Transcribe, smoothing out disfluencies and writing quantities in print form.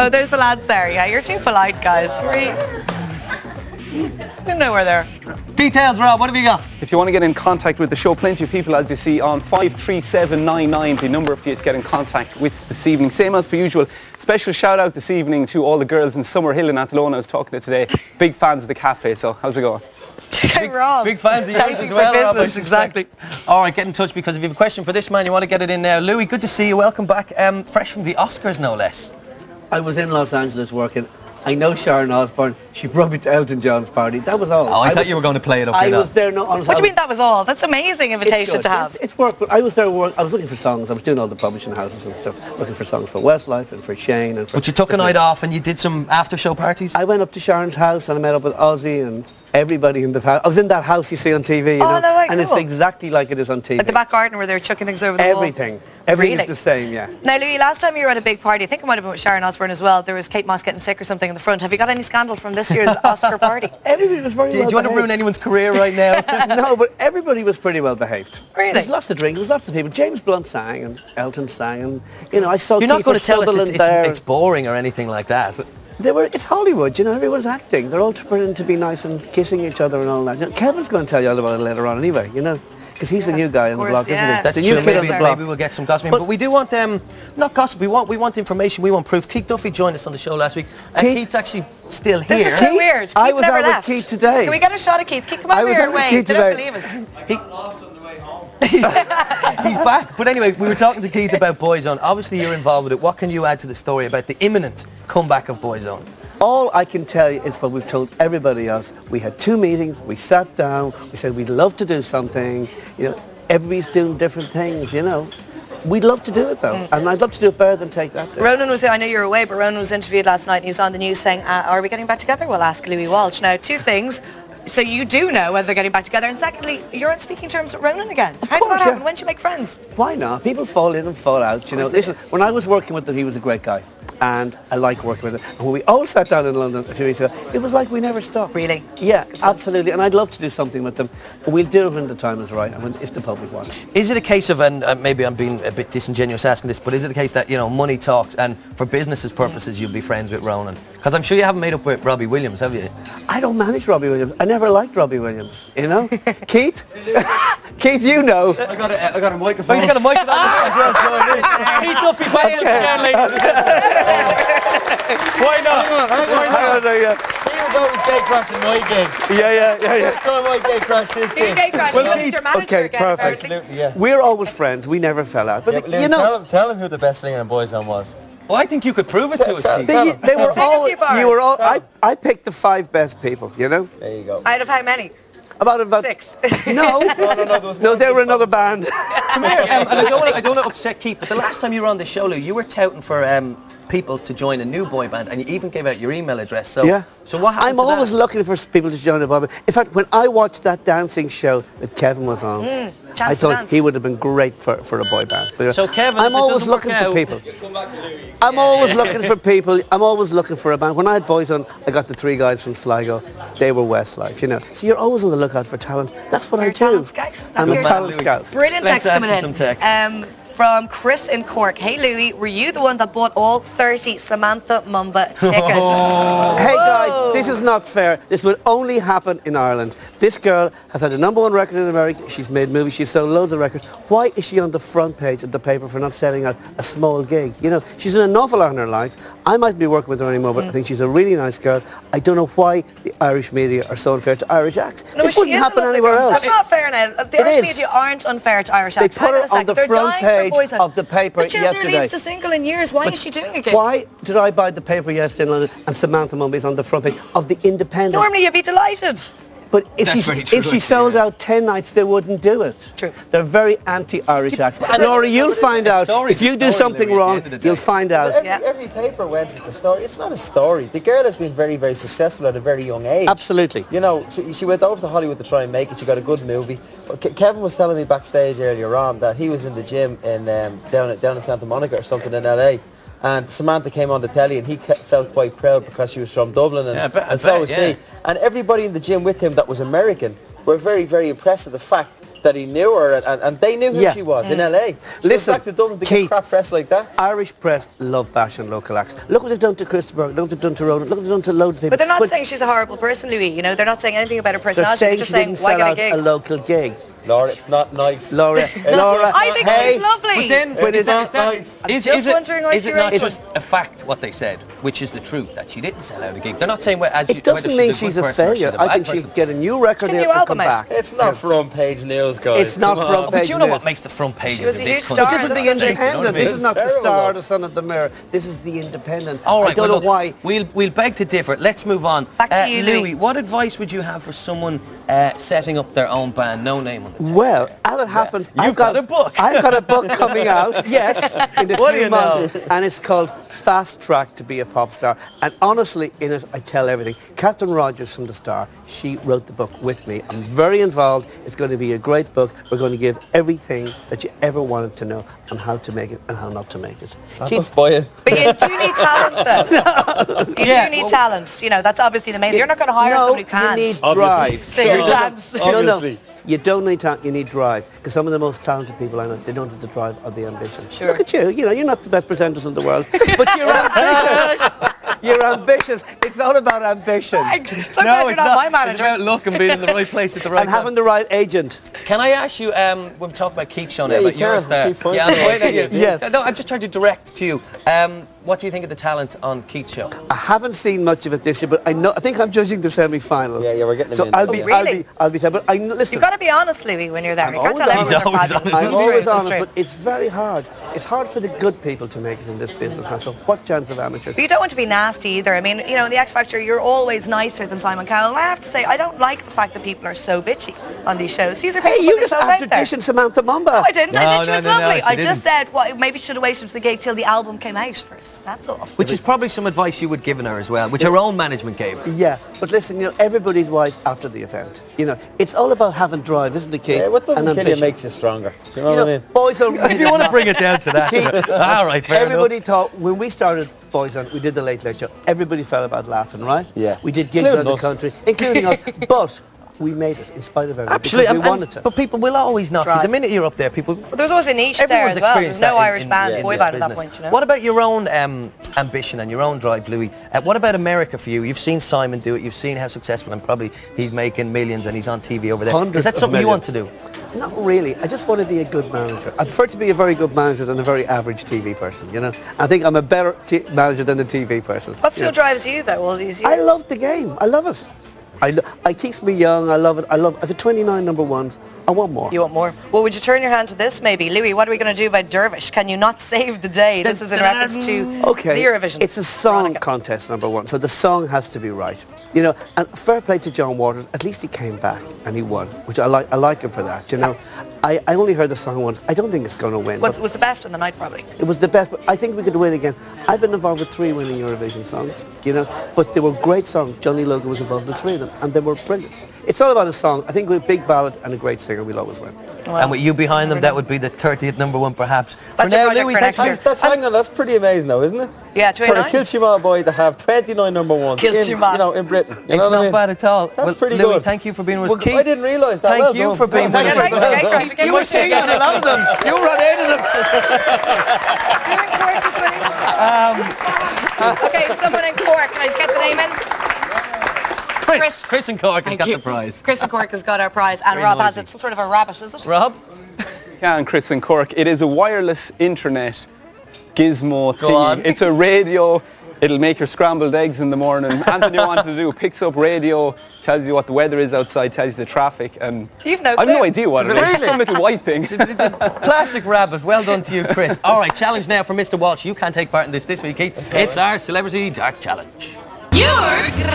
Oh, there's the lads there. Yeah, you're too polite, guys. You know where they're. Details, Rob, what have you got? If you want to get in contact with the show, plenty of people, as you see, on 53799, the number for you to get in contact with this evening. Same as per usual, special shout out this evening to all the girls in Summerhill in Athlone I was talking to today. Big fans of the cafe, so how's it going? Big fans of yours as well, Rob, exactly. All right, get in touch, because if you have a question for this man, you want to get it in now. Louis, good to see you. Welcome back. Fresh from the Oscars, no less. I was in Los Angeles working. I know Sharon Osbourne. She brought me to Elton John's party. That was all. Oh, I thought you were going to play it up. I was there. No, honestly. What do you mean that was all? That's an amazing invitation to have. It's work. But I was there. I was looking for songs. I was doing all the publishing houses and stuff, looking for songs for Westlife and for Shane. And for, but you took a night off and you did some after-show parties? I went up to Sharon's house and I met up with Ozzy and everybody in the house. I was in that house you see on TV, you know, no way, and cool. It's exactly like it is on TV. At the back garden where they were chucking things over the wall. Everything Really? is the same, yeah. Now, Louis, last time you were at a big party, I think it might have been with Sharon Osbourne as well, there was Kate Moss getting sick or something in the front. Have you got any scandal from this year's Oscar party? Everybody was very well Do you want to ruin anyone's career right now? No, but everybody was pretty well behaved. Really? There was lots to drink, there was lots of people. James Blunt sang and Elton sang and, you know, I saw You're not going to tell us there. it's boring or anything like that. It's Hollywood, you know, everyone's acting. They're all pretending to be nice and kissing each other and all that. You know, Kevin's going to tell you all about it later on anyway, you know. Because he's the new guy on the block, isn't he? That's the true. new kid on the block. Maybe we'll get some gossiping. But we do want not gossip. We want information. We want proof. Keith Duffy joined us on the show last week. Keith's actually still here. This is so weird. Keith I was never out left. with Keith today. Can we get a shot of Keith? Keith, come over here and wave. They don't believe us. He's back. But anyway, we were talking to Keith about Boyzone. Obviously, you're involved with it. What can you add to the story about the imminent comeback of Boyzone? All I can tell you is what we've told everybody else. We had 2 meetings. We sat down. We said we'd love to do something. You know, everybody's doing different things, you know. We'd love to do it though, and I'd love to do it better than take that day. Ronan was, I know you're away, but Ronan was interviewed last night and he was on the news saying, are we getting back together? We'll ask Louis Walsh. Now, 2 things. So you do know whether they're getting back together, and secondly, you're on speaking terms with Ronan again. How did that happen? When did you make friends? Why not? People fall in and fall out, you know. Listen, when I was working with him, he was a great guy. And I like working with him. And when we all sat down in London a few weeks ago, it was like we never stopped. Really? Yeah, absolutely. And I'd love to do something with them, but we'll do it when the time is right and if the public wants. Is it a case of, and maybe I'm being a bit disingenuous asking this, but is it a case that, you know, money talks and for business's purposes you'll be friends with Ronan? Because I'm sure you haven't made up with Robbie Williams, have you? I don't manage Robbie Williams. I never liked Robbie Williams, you know? Keith? Keith, you know. I got a microphone. Oh, you got a microphone as well, Keith Duffy, pay us again, ladies and gentlemen. Why not? Hang on, he was always gay crashing my gigs. Yeah. That's why my gay crashed his gigs. Gay crash, Well, Keith, your manager okay, again, perfect. Absolutely, yeah. We're always friends. We never fell out. But Yeah, you know, tell him who the best singer in Boyzone was. Well, I think you could prove it to us, Keith. they were Sing a all. few bars. You were all. I picked the 5 best people. You know. There you go. Out of how many? About 6. No. No, they were another band. Come here, and I don't want to upset Keith, but the last time you were on this show, Lou, you were touting for people to join a new boy band, and you even gave out your email address. So, yeah. So what happened I'm to always that? looking for people to join a boy band. In fact, when I watched that dancing show that Kevin was on, I thought he would have been great for a boy band. But, so Kevin, I'm always looking for people. I'm always looking for people. I'm always looking for a band. When I had Boyzone, I got the 3 guys from Sligo. They were Westlife, you know. So you're always on the lookout for talent. That's what I do. Talent scout. I'm a talent scout. Brilliant Let's text coming ask in. you some text. From Chris in Cork. Hey Louis, were you the one that bought all 30 Samantha Mumba tickets? Hey guys, this is not fair. This would only happen in Ireland. This girl has had a #1 record in America. She's made movies. She's sold loads of records. Why is she on the front page of the paper for not selling out a small gig? You know, she's done an awful lot in her life. I mightn't be working with her anymore, but I think she's a really nice girl. I don't know why the Irish media are so unfair to Irish acts. No, this wouldn't happen anywhere else. That's not fair now. The Irish media aren't unfair to Irish acts. They put her on the front page of the paper but she hasn't yesterday. released a single in years. Why is she doing a gig? Why did I buy the paper yesterday in London and Samantha Mumba is on the front page of the Independent? Normally you'd be delighted. But if she sold out 10 nights, they wouldn't do it. True. They're very anti-Irish acts. Laura, you'll find out. If you do something wrong, you'll find out. Every paper went with the story. It's not a story. The girl has been very, very successful at a very young age. Absolutely. You know, she went over to Hollywood to try and make it. She got a good movie. Kevin was telling me backstage earlier on that he was in the gym in down in Santa Monica or something in LA. And Samantha came on the telly and he felt quite proud because she was from Dublin and so was she. And everybody in the gym with him that was American were very, very impressed at the fact that he knew her, and they knew who she was in LA. She Listen, was back to Dublin to Keith, get crap press like that. Irish press love bashing local acts. Look what they've done to Christopher, look what they've done to Ronan, look what they've done to loads of people. But they're not saying she's a horrible person, Louis. You know, they're not saying anything about her personality. They're just saying she saying, didn't why sell get a out gig? a local gig. Laura, it's not nice. Laura, I think she's lovely. But then, It's not nice. is it not just a fact what they said, which is the truth, that she didn't sell out a gig? They're not saying it doesn't mean she's a failure. I think she'd get a new record and come back. It's not front page news, guys. It's not front page news. But you know what makes the front page She was of a this huge country? star. This is the Independent. This is not the terrible. Star, the Sun of the Mirror. This is the Independent. All right, I don't know why. We'll beg to differ. Let's move on. Back to you, Louis. What advice would you have for someone setting up their own band? No name on it. Well, as it happens, You've got a book. I've got a book coming out, yes, in a What do few you months, know? and it's called Fast Track to Be a Pop Star. And honestly, in it, I tell everything. Catherine Rogers from The Star, she wrote the book with me. I'm very involved. It's going to be a great book. We're going to give everything that you ever wanted to know on how to make it and how not to make it. Must buy it. But you do need talent, though. You do need talent. You know, that's obviously the main thing. You're not going to hire someone who can't. You need drive. So your chance. Obviously. You don't need talent, you need drive. Because some of the most talented people I know, they don't have the drive or the ambition. Sure. Look at you, you know, you're not the best presenters in the world, but you're ambitious. You're ambitious. It's all about ambition. Thanks. So glad you're not my manager. It's about luck and being in the right place at the right And time. having the right agent. Can I ask you, when we talk about Keith Shaw now, Yeah, about you your can. star? Keep pointing. Yeah, I'm pointing at you. Yes. No, I'm just trying to direct to you. What do you think of the talent on Keith's show? I haven't seen much of it this year, but I think I'm judging the semi-final. Yeah, we're getting so them in. I'll be but listen. You've got to be honest, Louis, when you're there. You can't tell always everyone honest. they're He's bad. I'm It's always true, honest, true. but it's very hard. It's hard for the good people to make it in this business. And so what chance of amateurs? But you don't want to be nasty either. I mean, you know, in the X Factor, you're always nicer than Simon Cowell. And I have to say, I don't like the fact that people are so bitchy on these shows. These are people Hey, you putting just themselves out there. after Samantha Mumba. No, I didn't. I said she was lovely. she I just didn't. said, well, maybe should have waited for the gig till the album came out first. That's all. Which is probably some advice you would give her as well, which her own management gave her. Yeah, but listen, you know, everybody's wise after the event. You know, it's all about having drive, isn't it, Keith? Yeah, what doesn't And kill you ambition. makes you stronger. You know what I mean? Boyzone. If you want to bring it down to that. All right, fair Everybody enough. thought, when we started Boyzone, we did the Late Late Show, everybody felt about laughing, right? Yeah. We did gigs Including around the us. country, including us, but we made it in spite of everything. Absolutely, because we wanted to. But people will always knock you. Drive. The minute you're up there, people... But there's always a niche there Everyone's as well. There's experienced no that Irish band, boy this band at that business. point, you know. What about your own ambition and your own drive, Louis? What about America for you? You've seen Simon do it. You've seen how successful, and probably he's making millions and he's on TV over there. Hundreds Is that of something you want to millions. do? Not really. I just want to be a good manager. I prefer to be a very good manager than a very average TV person, you know. I think I'm a better manager than a TV person. What still drives you, though, all these years? I love the game. I love it. It keeps me young. I love it. I've had 29 number ones. I want more. You want more? Well, would you turn your hand to this, maybe? Louis, what are we going to do about Dervish? Can you not save the day? This is in reference to the Eurovision. It's a song contest, number one, so the song has to be right. You know, and fair play to John Waters, at least he came back and he won, which I like him for that, you know. I only heard the song once. I don't think it's going to win. What was the best in the night, probably? It was the best, but I think we could win again. I've been involved with 3 winning Eurovision songs, you know, but they were great songs. Johnny Logan was involved in 3 of them, and they were brilliant. It's all about a song. I think with a big ballad and a great singer, we'll always win. Well, and with you behind them, that would be the 30th number one, perhaps. That's For your now, project Louis, for thanks next year. Hang on, that's pretty amazing though, isn't it? Yeah, For a 29. Kilchima boy to have 29 number ones Kilchima. you know, in Britain. You It's know what I not mean? bad at all. That's pretty Louis, good. thank you for being with us. Well, Keith, I didn't realise that. thank Well you done. for being with Thank us. you. Great. You were singing a lot of them. You ran into them. Okay, someone in Cork. Can I just get the name in? Chris and Cork has got the prize. Chris and Cork has got our prize, and Very Rob has noisy. it. Some sort of a rabbit, is it? Rob? Yeah, and Chris and Cork. It is a wireless internet gizmo Go thing. on. It's a radio. It'll make your scrambled eggs in the morning. Anthony wants to do, picks up radio, tells you what the weather is outside, tells you the traffic, and You've no I've no clue. idea what it is. It's some little white thing. It's a plastic rabbit. Well done to you, Chris. All right, challenge now for Mr. Walsh. You can't take part in this week, Keith. It's our Celebrity Darts Challenge. You're great!